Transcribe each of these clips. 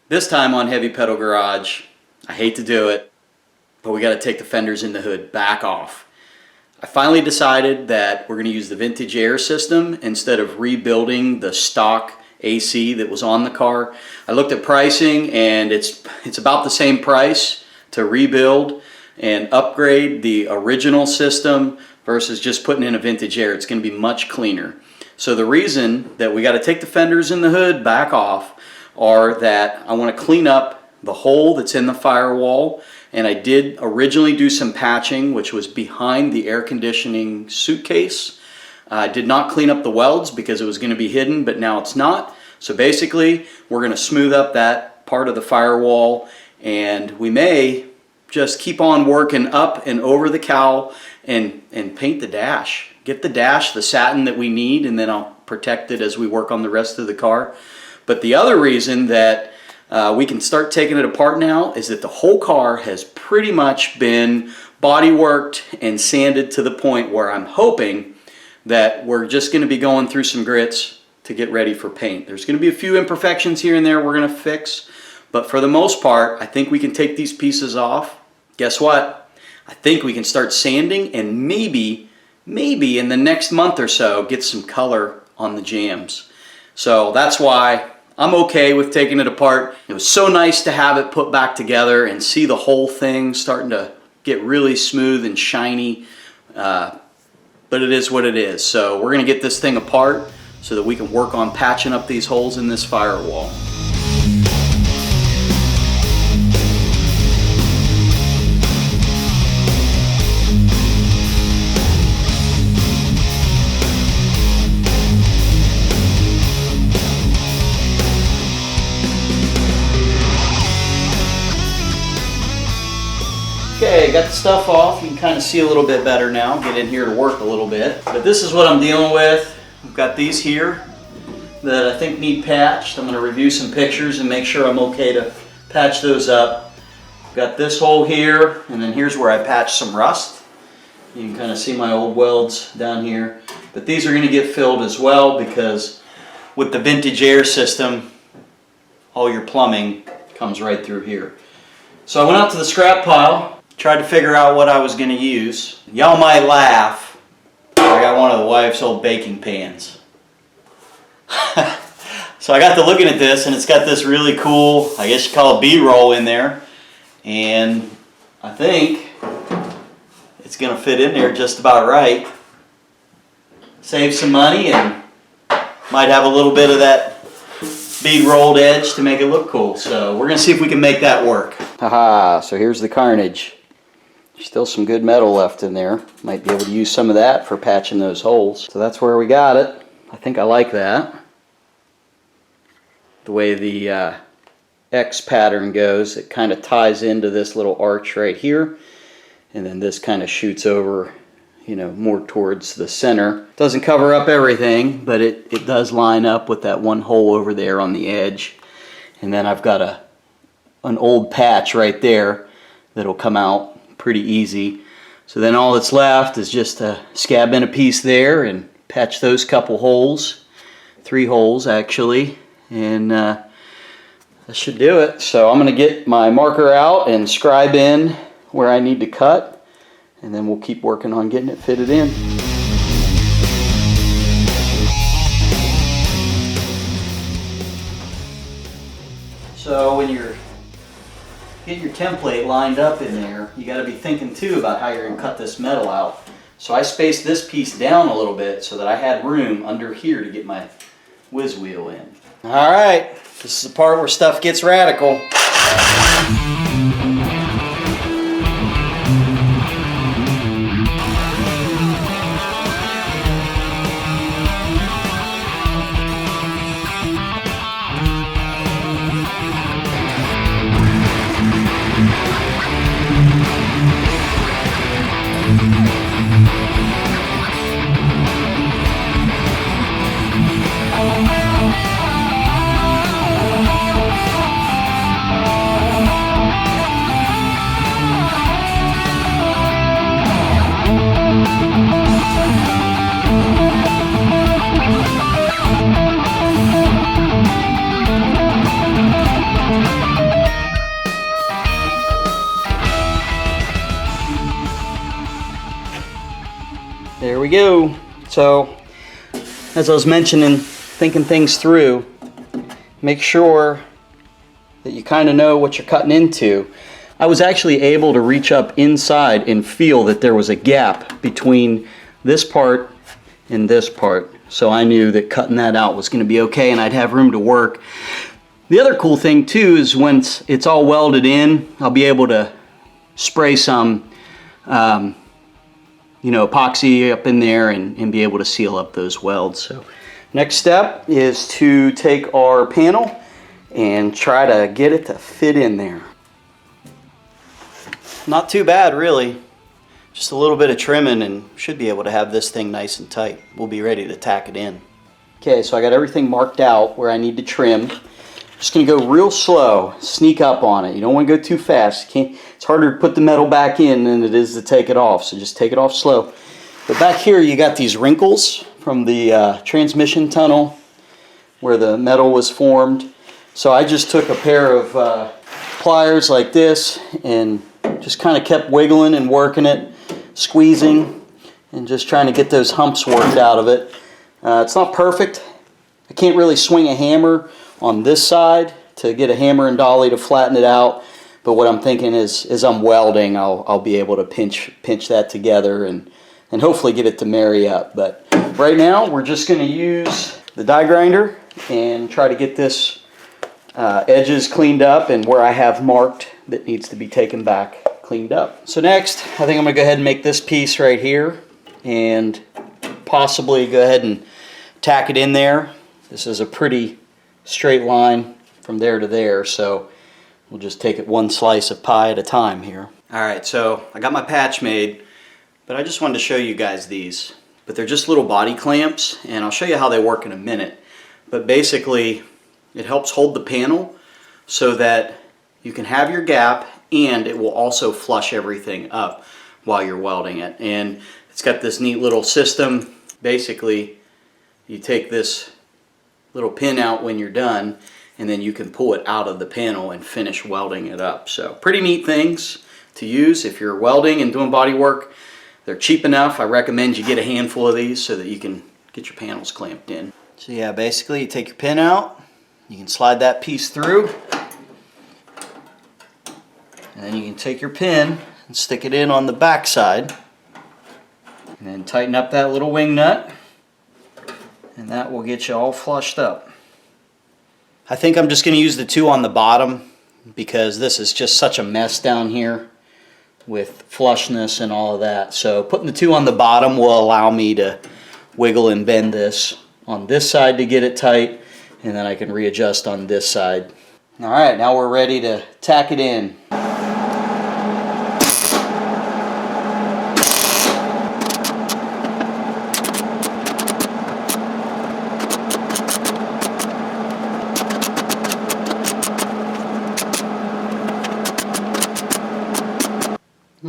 This time on Heavy Pedal Garage, I hate to do it, but we got to take the fenders in the hood back off. I finally decided that we're going to use the vintage air system instead of rebuilding the stock AC that was on the car. I looked at pricing and it's about the same price to rebuild and upgrade the original system versus just putting in a vintage air. It's going to be much cleaner. So the reason that we got to take the fenders in the hood back off are that I want to clean up the hole that's in the firewall, and I did originally do some patching which was behind the air conditioning suitcase. I did not clean up the welds because it was going to be hidden, but now it's not. So basically we're going to smooth up that part of the firewall, and we may just keep on working up and over the cowl and paint the dash. Get the dash the satin that we need, and then I'll protect it as we work on the rest of the car. But the other reason that we can start taking it apart now is that the whole car has pretty much been body worked and sanded to the point where I'm hoping that we're just going to be going through some grits to get ready for paint. There's going to be a few imperfections here and there we're going to fix, but for the most part I think we can take these pieces off. Guess what? I think we can start sanding and maybe in the next month or so get some color on the jams. So that's why I'm okay with taking it apart. It was so nice to have it put back together and see the whole thing starting to get really smooth and shiny, but it is what it is. So we're going to get this thing apart so that we can work on patching up these holes in this firewall. Okay, got the stuff off. You can kind of see a little bit better now. Get in here to work a little bit. But this is what I'm dealing with. We've got these here that I think need patched. I'm going to review some pictures and make sure I'm okay to patch those up. Got this hole here, and then here's where I patched some rust. You can kind of see my old welds down here. But these are going to get filled as well because with the vintage air system, all your plumbing comes right through here. So I went out to the scrap pile. Tried to figure out what I was going to use. Y'all might laugh. I got one of the wife's old baking pans. So I got to looking at this, and it's got this really cool, I guess you call it B-roll in there. And I think it's going to fit in there just about right. Save some money and might have a little bit of that bead rolled edge to make it look cool. So we're going to see if we can make that work. Haha, so here's the carnage. Still some good metal left in there. Might be able to use some of that for patching those holes. So that's where we got it. I think I like that. The way the X pattern goes, it kind of ties into this little arch right here. And then this kind of shoots over, you know, more towards the center. Doesn't cover up everything, but it does line up with that one hole over there on the edge. And then I've got an old patch right there that'll come out pretty easy. So then all that's left is just to scab in a piece there and patch those couple holes, 3 holes actually, and that should do it. So I'm going to get my marker out and scribe in where I need to cut, and then we'll keep working on getting it fitted in. So when you're get your template lined up in there, you got to be thinking too about how you're going to cut this metal out. So I spaced this piece down a little bit so that I had room under here to get my whiz wheel in. Alright, this is the part where stuff gets radical. we go. So, as I was mentioning, thinking things through, make sure that you kind of know what you're cutting into. I was actually able to reach up inside and feel that there was a gap between this part and this part. So I knew that cutting that out was going to be okay and I'd have room to work. The other cool thing too is once it's all welded in, I'll be able to spray some epoxy up in there and be able to seal up those welds. So next step is to take our panel and try to get it to fit in there. Not too bad really. Just a little bit of trimming and should be able to have this thing nice and tight. We'll be ready to tack it in. Okay, so I got everything marked out where I need to trim. Just gonna go real slow, sneak up on it. You don't want to go too fast. It's harder to put the metal back in than it is to take it off, so just take it off slow. But back here you got these wrinkles from the transmission tunnel where the metal was formed. So I just took a pair of pliers like this and just kind of kept wiggling and working it, squeezing, and just trying to get those humps worked out of it. It's not perfect. I can't really swing a hammer on this side to get a hammer and dolly to flatten it out, but what I'm thinking is as I'm welding, I'll be able to pinch that together and hopefully get it to marry up. But right now we're just going to use the die grinder and try to get this edges cleaned up and where I have marked that needs to be taken back cleaned up. So next I think I'm going to go ahead and make this piece right here and possibly go ahead and tack it in there. This is a pretty straight line from there to there, so we'll just take it one slice of pie at a time here. Alright, so I got my patch made, but I just wanted to show you guys these. But they're just little body clamps, and I'll show you how they work in a minute. But basically, it helps hold the panel so that you can have your gap and it will also flush everything up while you're welding it. And it's got this neat little system. Basically, you take this little pin out when you're done and then you can pull it out of the panel and finish welding it up. So pretty neat things to use if you're welding and doing body work. They're cheap enough. I recommend you get a handful of these so that you can get your panels clamped in. So yeah, basically you take your pin out, you can slide that piece through, and then you can take your pin and stick it in on the back side and then tighten up that little wing nut. And that will get you all flushed up. I think I'm just going to use the two on the bottom because this is just such a mess down here with flushness and all of that. So putting the two on the bottom will allow me to wiggle and bend this on this side to get it tight, and then I can readjust on this side. Alright, now we're ready to tack it in.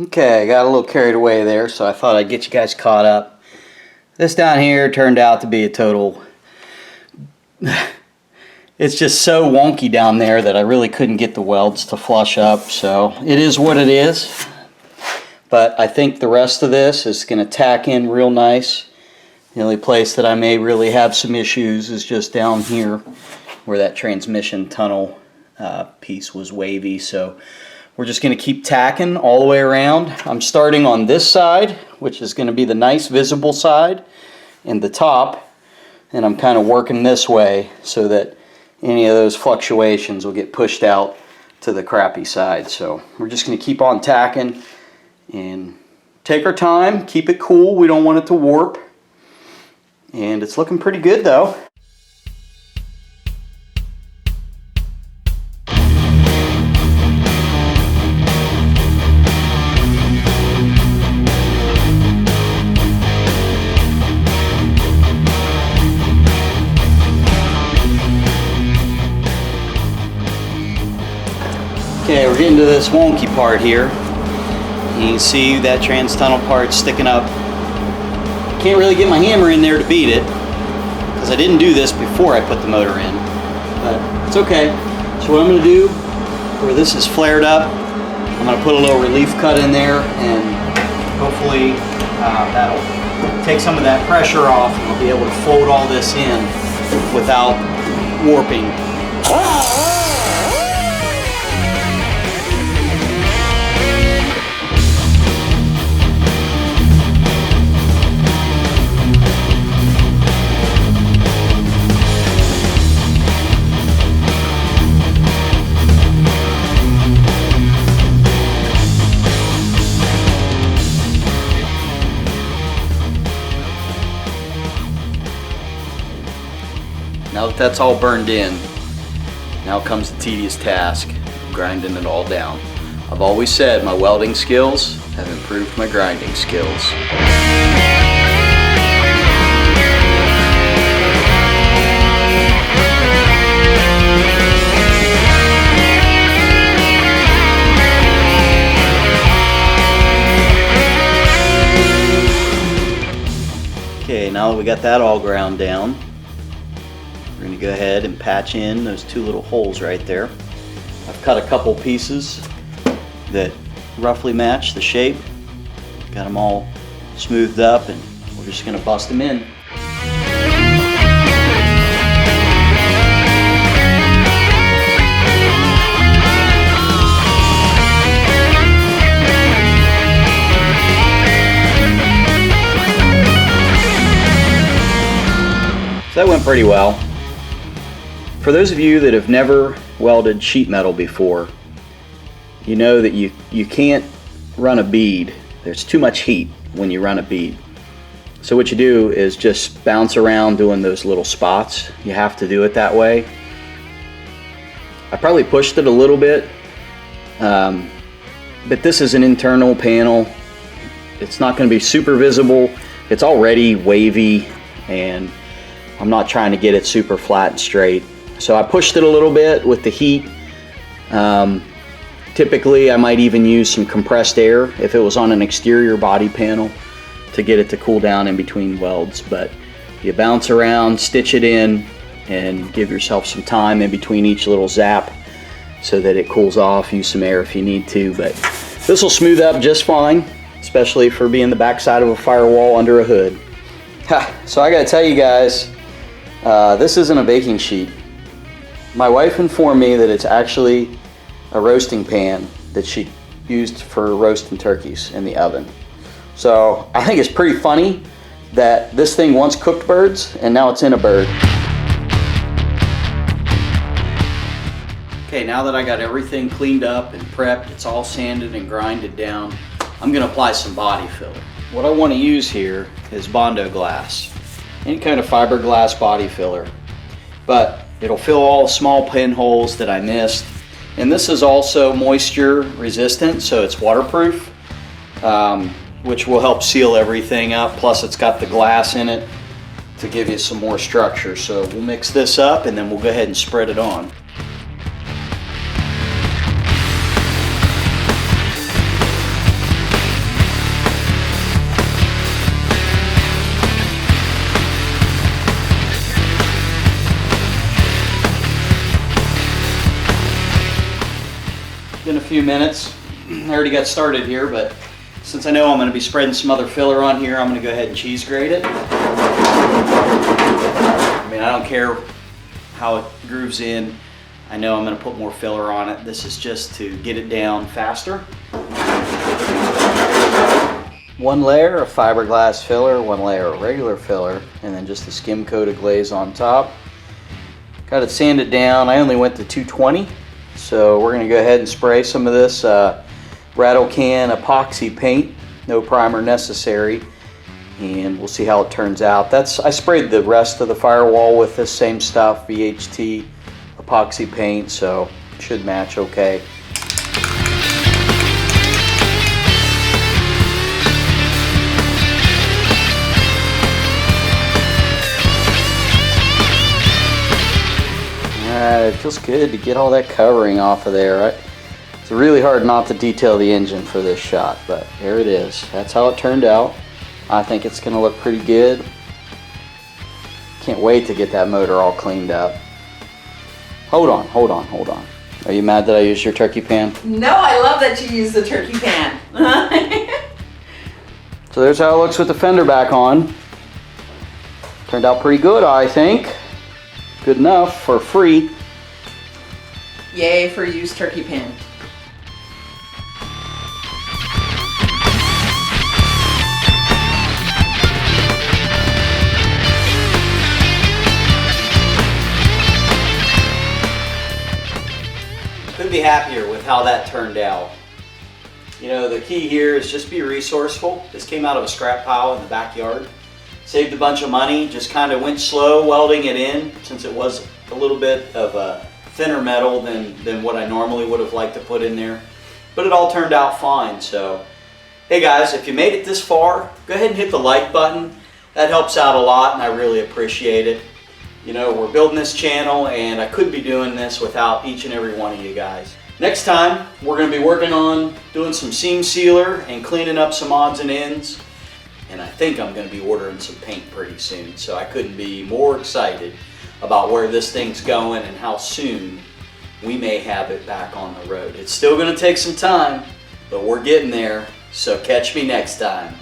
Okay, I got a little carried away there, so I thought I'd get you guys caught up. This down here turned out to be a total... It's just so wonky down there that I really couldn't get the welds to flush up, so it is what it is. But I think the rest of this is going to tack in real nice. The only place that I may really have some issues is just down here where that transmission tunnel piece was wavy, so we're just going to keep tacking all the way around. I'm starting on this side, which is going to be the nice visible side, and the top, and I'm kind of working this way so that any of those fluctuations will get pushed out to the crappy side. So we're just going to keep on tacking and take our time, keep it cool. We don't want it to warp, and it's looking pretty good though. Okay, we're getting to this wonky part here. You can see that trans tunnel part sticking up. Can't really get my hammer in there to beat it because I didn't do this before I put the motor in, but it's okay. So what I'm going to do, where this is flared up, I'm going to put a little relief cut in there, and hopefully that'll take some of that pressure off, and we'll be able to fold all this in without warping. Now that that's all burned in, now comes the tedious task, grinding it all down. I've always said my welding skills have improved my grinding skills. Okay, now that we got that all ground down, we're going to go ahead and patch in those two little holes right there. I've cut a couple pieces that roughly match the shape. Got them all smoothed up, and we're just going to bust them in. So that went pretty well. For those of you that have never welded sheet metal before, you know that you can't run a bead. There's too much heat when you run a bead. So what you do is just bounce around doing those little spots. You have to do it that way. I probably pushed it a little bit, but this is an internal panel. It's not going to be super visible. It's already wavy, and I'm not trying to get it super flat and straight. So I pushed it a little bit with the heat. Typically I might even use some compressed air if it was on an exterior body panel to get it to cool down in between welds. But you bounce around, stitch it in, and give yourself some time in between each little zap so that it cools off. Use some air if you need to, but this will smooth up just fine, especially for being the backside of a firewall under a hood. So I gotta tell you guys, this isn't a baking sheet. My wife informed me that it's actually a roasting pan that she used for roasting turkeys in the oven. So I think it's pretty funny that this thing once cooked birds and now it's in a bird. Okay, now that I got everything cleaned up and prepped, it's all sanded and grinded down, I'm gonna apply some body filler. What I want to use here is Bondo glass, any kind of fiberglass body filler, but it'll fill all small pinholes that I missed. And this is also moisture resistant, so it's waterproof, which will help seal everything up. Plus it's got the glass in it to give you some more structure. So we'll mix this up and then we'll go ahead and spread it on. In a few minutes. I already got started here, but since I know I'm going to be spreading some other filler on here, I'm going to go ahead and cheese grate it. I mean, I don't care how it grooves in. I know I'm going to put more filler on it. This is just to get it down faster. One layer of fiberglass filler, one layer of regular filler, and then just a skim coat of glaze on top. Got it sanded down. I only went to 220. So we're going to go ahead and spray some of this rattle can epoxy paint, no primer necessary, and we'll see how it turns out. I sprayed the rest of the firewall with this same stuff, VHT epoxy paint, so it should match okay. It feels good to get all that covering off of there. Right? It's really hard not to detail the engine for this shot, but there it is. That's how it turned out. I think it's going to look pretty good. Can't wait to get that motor all cleaned up. Hold on. Are you mad that I used your turkey pan? No, I love that you use the turkey pan. So So there's how it looks with the fender back on. Turned out pretty good, I think. Good enough for free. Yay for used turkey pin. Couldn't be happier with how that turned out. You know, the key here is just be resourceful. This came out of a scrap pile in the backyard. Saved a bunch of money, just kind of went slow welding it in since it was a little bit of a thinner metal than what I normally would have liked to put in there. But it all turned out fine. So, hey guys, if you made it this far, go ahead and hit the like button. That helps out a lot and I really appreciate it. You know, we're building this channel and I couldn't be doing this without each and every one of you guys. Next time, we're going to be working on doing some seam sealer and cleaning up some odds and ends. And I think I'm going to be ordering some paint pretty soon. So I couldn't be more excited about where this thing's going and how soon we may have it back on the road. It's still going to take some time, but we're getting there. So catch me next time.